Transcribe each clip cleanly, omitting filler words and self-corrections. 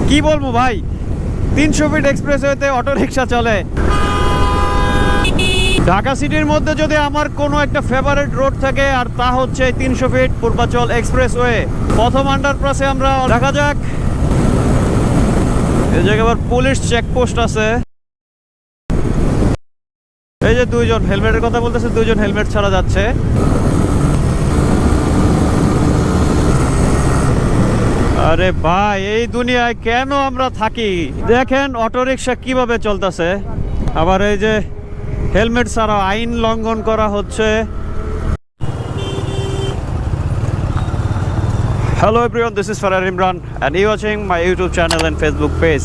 কি বলবো ভাই, 300 ফিট এক্সপ্রেসওয়েতে অটো রিক্সা চলে। ঢাকা সিটির মধ্যে যদি আমার কোনো একটা ফেভারিট রোড থাকে আর তা হচ্ছে 300 ফিট পূর্বাচল এক্সপ্রেসওয়ে। প্রথম আন্ডারপাসে আমরা দেখা যাক, এই জায়গায় আবার পুলিশ চেকপোস্ট আছে। এই যে দুইজন হেলমেটের কথা বলতেছে, দুইজন হেলমেট ছাড়া যাচ্ছে। আরে ভাই, এই দুনিয়ায় কেন আমরা থাকি? দেখেন অটোরিকশা কিভাবে চলতেছে, আবার এই যে হেলমেট ছাড়া আইন লঙ্ঘন করা হচ্ছে। Hello everyone, this is Farar Imran and you watching my YouTube channel and Facebook page.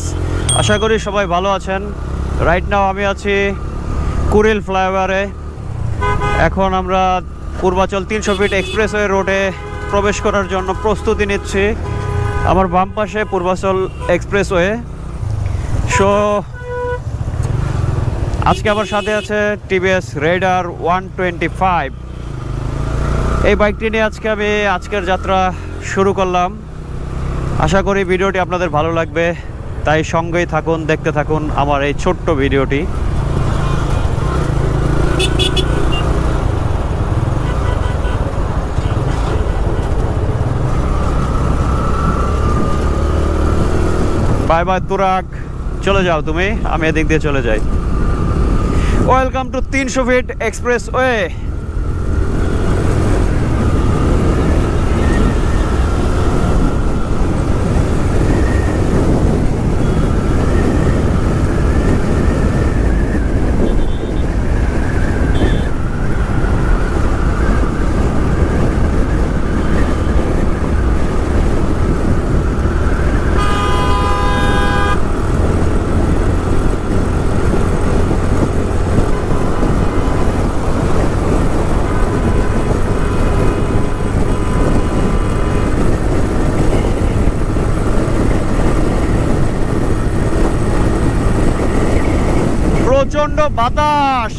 আশা করি সবাই ভালো আছেন। রাইট নাও আমি আছি কুড়িল ফ্লাইওভারে। এখন আমরা পূর্বাচল 300 ফিট এক্সপ্রেসওয়ে রোডে প্রবেশ করার জন্য প্রস্তুতি নিচ্ছি। আমার বাম পাশে পূর্বাচল এক্সপ্রেসওয়ে। সো আজকে আমার সাথে আছে টিভিএস রেডার 125। এই বাইকটি নিয়ে আমি আজকের যাত্রা শুরু করলাম। আশা করি ভিডিওটি আপনাদের ভালো লাগবে, তাই সঙ্গেই থাকুন, দেখতে থাকুন আমার এই ছোট্ট ভিডিওটি। বাই বাই তুরাগ, চলে যাও তুমি, আমি এদিক দিয়ে চলে যাই। Welcome to 300 feet expressway. প্রচন্ড বাতাস।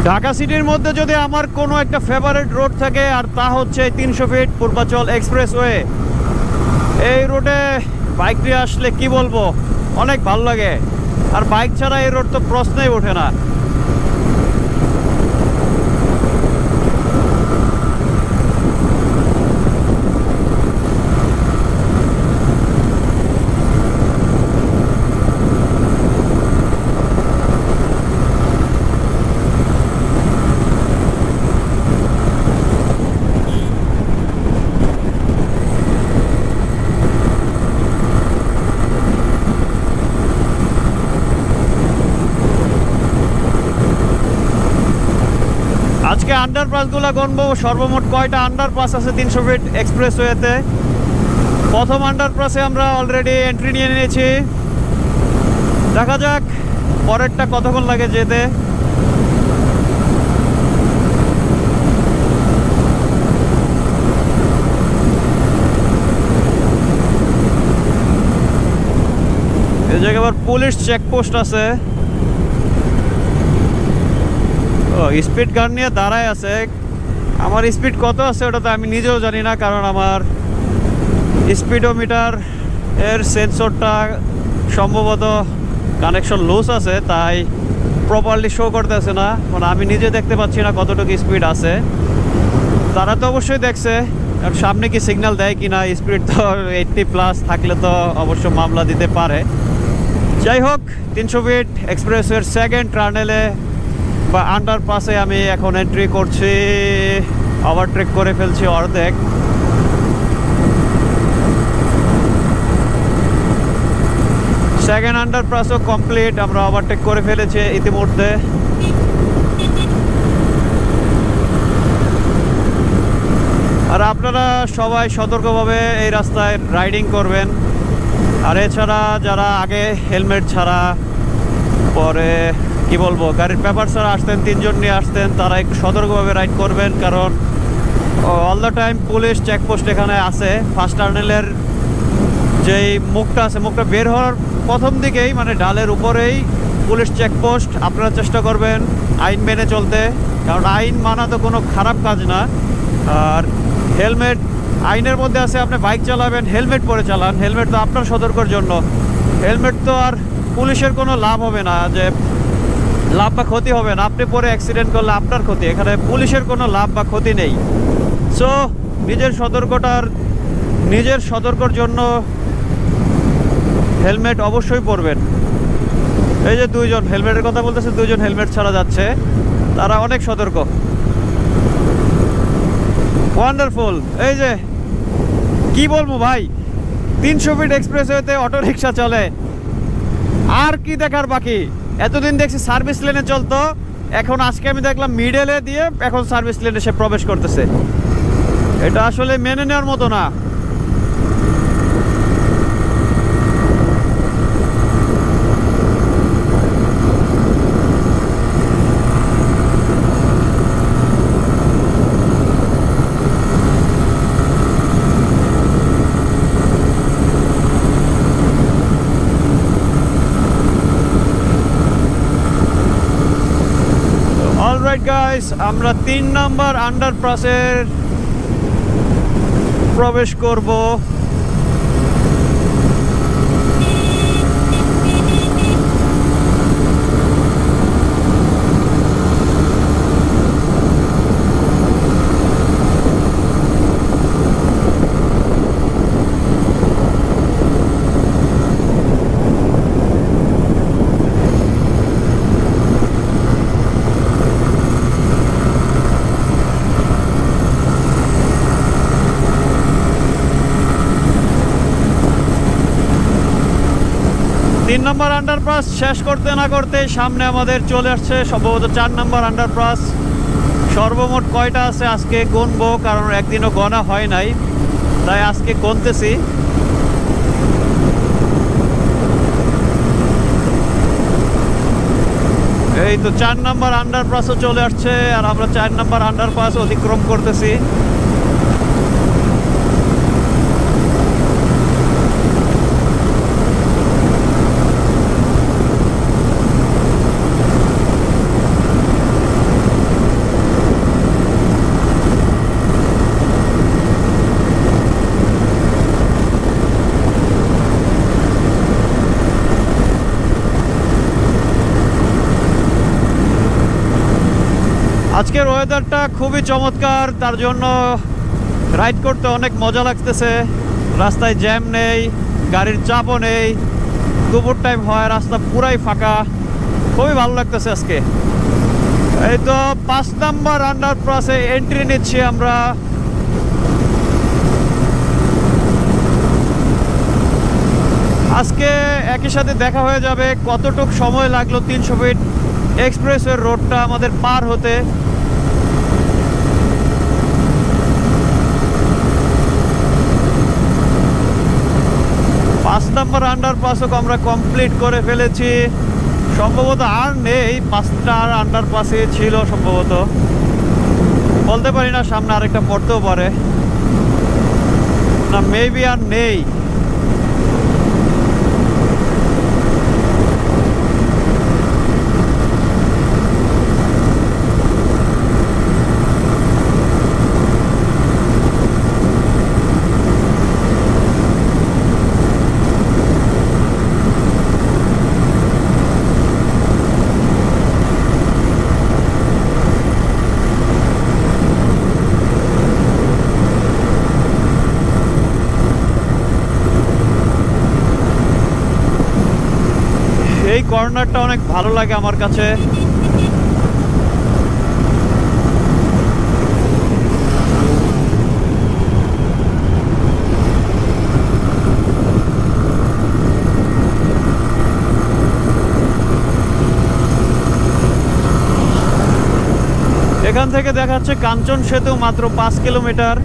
ঢাকা সিটির মধ্যে যদি আমার কোনো একটা ফেভারিট রোড থাকে আর তা হচ্ছে 300 ফিট পূর্বাচল এক্সপ্রেসওয়ে। এই রোডে বাইক দিয়ে আসলে কি বলবো, অনেক ভালো লাগে। আর বাইক ছাড়া এই রোড তো প্রশ্নই ওঠে না। আজকে আন্ডারপাসগুলো গণবো, সর্বমোট কয়টা আন্ডারপাস আছে 300 ফিট এক্সপ্রেসওয়েতে। প্রথম আন্ডারপাসে আমরা অলরেডি এন্ট্রি নিয়ে নিয়েছি। দেখা যাক পরেরটা কতক্ষণ লাগে যেতে। এই জায়গায় আবার পুলিশ চেকপোস্ট আছে। স্পিড গান নিয়ে দাঁড়ায় আছে। আমার স্পিড কত আছে ওটা তো আমি নিজেও জানি না, কারণ আমার স্পিডোমিটার এর সেন্সরটা সম্ভবত কানেকশন লুজ আছে, তাই প্রপারলি শো করতেছে না। মানে আমি নিজে দেখতে পাচ্ছি না কতটুকু স্পিড আছে। তারা তো অবশ্যই দেখছে, আর সামনে কি সিগন্যাল দেয় কি না। স্পিড তো 80+ থাকলে তো অবশ্য মামলা দিতে পারে। যাই হোক, 300 ফিট এক্সপ্রেসওয়ের সেকেন্ড টার্নেলে বা আন্ডারপাসে আমি এখন এন্ট্রি করছি। ওভারটেক করে ফেলছি অর্ধেক। সেকেন্ড আন্ডারপাসও কমপ্লিট, আমরা ওভারটেক করে ফেলেছি ইতিমধ্যে। আর আপনারা সবাই সতর্কভাবে এই রাস্তায় রাইডিং করবেন। আর এছাড়া যারা আগে হেলমেট ছাড়া, পরে কি বলবো, গাড়ির পেপার ছাড়া আসতেন, 3 জন নিয়ে আসতেন, তারা একটু সতর্কভাবে রাইড করবেন, কারণ all the time police checkpost এখানে আছে। ফার্স্ট টার্নেলের যেই মুখটা আছে, মুখটা বের হওয়ার প্রথম দিকেই মানে ডালের উপরেই পুলিশ চেকপোস্ট। আপনারা চেষ্টা করবেন আইন মেনে চলতে, কারণ আইন মানা তো কোনো খারাপ কাজ না। আর হেলমেট আইনের মধ্যে আছে, আপনি বাইক চালাবেন হেলমেট পরে চালান। হেলমেট তো আপনার সতর্কর জন্য, হেলমেট তো আর পুলিশের কোনো লাভ হবে না, যে লাভ বা ক্ষতি হবে না। আপনি পরে অ্যাক্সিডেন্ট করলে আপনার ক্ষতি, এখানে পুলিশের কোনো লাভ বা ক্ষতি নেই। সো নিজের সতর্কর জন্য হেলমেট অবশ্যই পরবেন। এই যে 2 জন হেলমেটের কথা বলতেছে, 2 জন হেলমেট ছাড়া যাচ্ছে, তারা অনেক সতর্ক। ওয়ান্ডারফুল। এই যে কি বলবো ভাই, 300 ফিট এক্সপ্রেসওয়েতে অটো রিক্সা চলে, আর কি দেখার বাকি? এতদিন দেখছি সার্ভিস লেনে চলতো, এখন আজকে আমি দেখলাম মিডলে দিয়ে এখন সার্ভিস লেনে সে প্রবেশ করতেছে। এটা আসলে মেনে নেওয়ার মতো না। অলরাইট গাইস, আমরা 3 নাম্বার আন্ডারপাসের প্রবেশ করব। তিন নম্বর আন্ডারপাস শেষ করতে না করতে সামনে আমাদের চলে আসছে সম্ভবত 4 নম্বর আন্ডারপাস। সর্বমোট কয়টা আছে আজকে গুনবো, কারণ একদিনও গণা হয় নাই, তাই আজকে গুনতেছি। এই তো 4 নম্বর আন্ডারপাসও চলে আসছে, আর আমরা 4 নম্বর আন্ডারপাস অতিক্রম করতেছি। আজকের ওয়েদারটা খুবই চমৎকার, তার জন্য রাইড করতে অনেক মজা লাগতেছে। রাস্তায় জ্যাম নেই, গাড়ির চাপও নেই, দুপুর টাইম হয়, রাস্তা পুরাই ফাঁকা, খুবই ভালো লাগতেছে আজকে। এই তো 5 নাম্বার আন্ডারপাসে এন্ট্রি নিচ্ছি আমরা। আজকে একই সাথে দেখা হয়ে যাবে কতটুক সময় লাগলো 300 ফিট এক্সপ্রেসওয়ে রোডটা আমাদের পার হতে। পাঁচ নাম্বার আন্ডারপাসও আমরা কমপ্লিট করে ফেলেছি। সম্ভবত আর নেই, 5টা আন্ডারপাসে ছিল সম্ভবত, বলতে পারি না, সামনে আরেকটা পড়তেও পারে না, মেবি আর নেই। এই কর্নারটা অনেক ভালো লাগে আমার কাছে। এখান থেকে দেখাচ্ছে কাঞ্চন সেতু মাত্র 5 কিলোমিটার।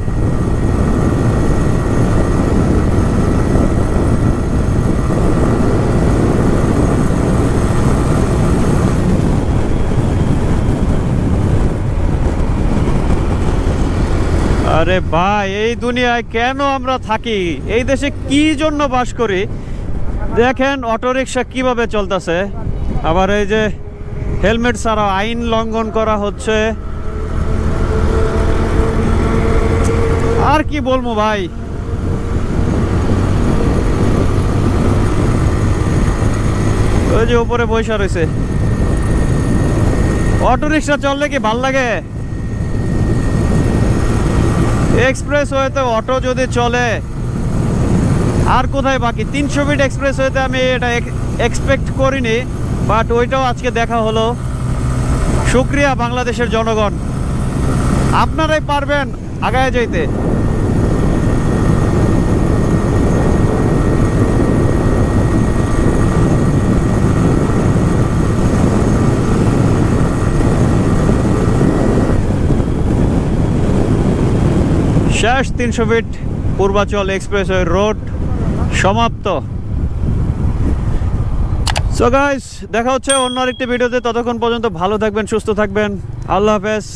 আরে ভাই, এই দুনিয়ায় কেন আমরা থাকি, এই দেশে কি জন্য বাস করি? দেখেন অটোরিকশা কিভাবে চলতেছে, আবার এই যে হেলমেট ছাড়া আইন লঙ্ঘন করা হচ্ছে। আর কি বলবো ভাই, ওই যে উপরে বৈশা রয়েছে। অটোরিকশা চললে কি ভাল লাগে? এক্সপ্রেস ওয়েতে অটো যদি চলে, আর কোথায় বাকি? 300 ফিট এক্সপ্রেস ওয়েতে আমি এটা এক্সপেক্ট করিনি, বাট ওইটাও আজকে দেখা হলো। শুক্রিয়া বাংলাদেশের জনগণ, আপনারাই পারবেন আগায় যাইতে। শেষ 300 ফিট পূর্বাচল এক্সপ্রেসওয়ে রোড সমাপ্ত। সো গাইস, দেখা হচ্ছে অন্য আরেকটি ভিডিওতে। ততক্ষণ পর্যন্ত ভালো থাকবেন, সুস্থ থাকবেন। আল্লাহ হাফেজ।